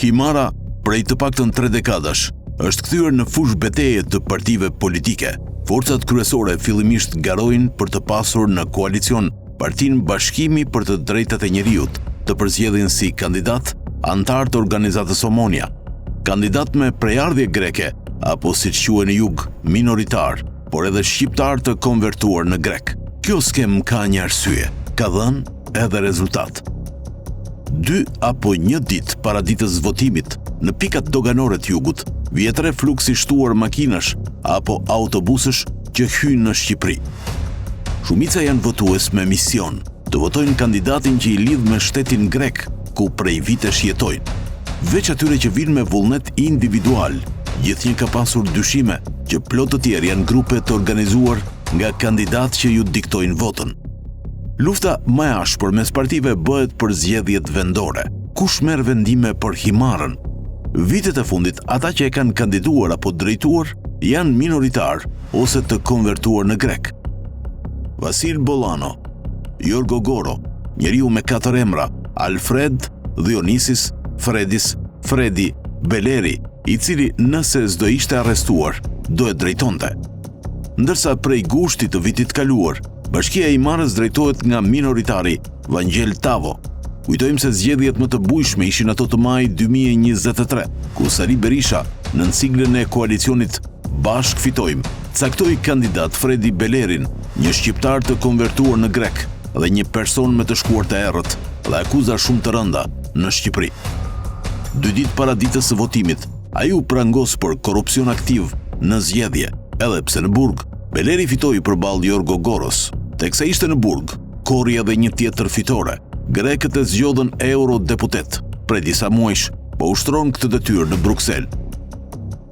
Himara, prej të paktën 3 dekadash, është kthyer në fushë beteje të partive politike. Forcat kryesore fillimisht garojnë për të pasur në koalicion Partinë Bashkimi për të Drejtat e Njerëzit, të përzgjedhin si kandidat antar të organizatës Omonia, kandidat me prejardhje greke, apo siç quhen në jug, minoritar, por edhe shqiptar të konvertuar në grek. Kjo skem ka një arsye, ka dhënë edhe rezultat. 2 apo 1 ditë para ditës votimit, në pikat doganore të jugut, vjetre fluksi shtuar makinash apo autobusësh që hyjnë në Shqipëri. Shumica janë votues me mision, të votojnë kandidatin që i lidh me shtetin grek, ku prej vitesh jetojnë. Veç atyre që vinë me vullnet individual, gjithnjë ka pasur dyshime që plot të tjerë janë grupe të organizuar nga kandidat që ju diktojnë votën. Lufta më e ashpër mes partive bëhet për zgjedhjet vendore. Kush merr vendime për Himarën? Vitet e fundit, ata që e kanë kandiduar apo drejtuar janë minoritar ose të konvertuar në grek. Vasil Bolano, Jorgo Goro, njeriu me 4 emra, Alfred, Dionisis, Fredis, Fredi, Beleri, i cili nëse s'do ishte arrestuar, do e drejtonte. Ndërsa prej gushtit të vitit kaluar, Bashkia e Himarës drejtohet nga minoritari Vangjel Tavo. Kujtojmë se zgjedhjet më të bujshme ishin ato të maj 2023, ku Sali Berisha, në siglën e koalicionit Bashk Fitojmë, caktoi kandidat Fredi Belerin, një shqiptar të konvertuar në grek dhe një person me të shkuar të errët dhe akuza shumë të rënda në Shqipëri. 2 ditë para ditës së votimit, ai u prangos për korrupsion aktiv në zgjedhje, edhe pse në burg Beleri fitoi përballë Jorgo Goros. Teksa ishte në burg, korri edhe një tjetër fitore. Grekët e zgjodhen eurodeputet. Prej disa muajsh, po ushtron këtë detyrë në Bruksel.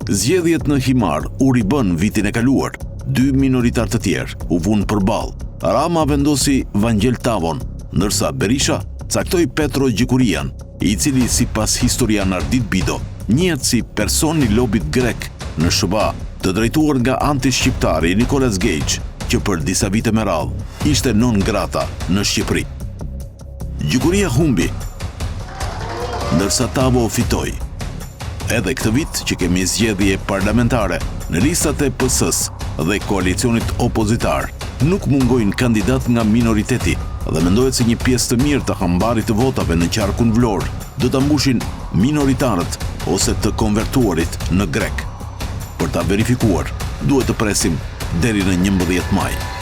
Zgjedhjet në Himar u ribën vitin e kaluar. 2 minoritar të tjerë u vunë përballë. Rama vendosi Vangjel Tavon, ndërsa Berisha caktoi Petro Gjikurian, i cili sipas historian Ardit Bido, njihet si person i lobit grek në SBA, të drejtuar nga anti-shqiptari Nicolas Gage, që për disa vite me radhë ishte non grata në Shqipëri. Gjikuria humbi, ndërsa Tavo fitoi. Edhe këtë vit që kemi zgjedhje parlamentare në listat e PS-s dhe koalicionit opozitar, nuk mungojnë kandidat nga minoriteti dhe mendohet se një pjesë të mirë të hambarit të votave në qarkun Vlorë do ta mbushin minoritarët ose të konvertuarit në grek. Për ta verifikuar, duhet të presim deri në 11 maj.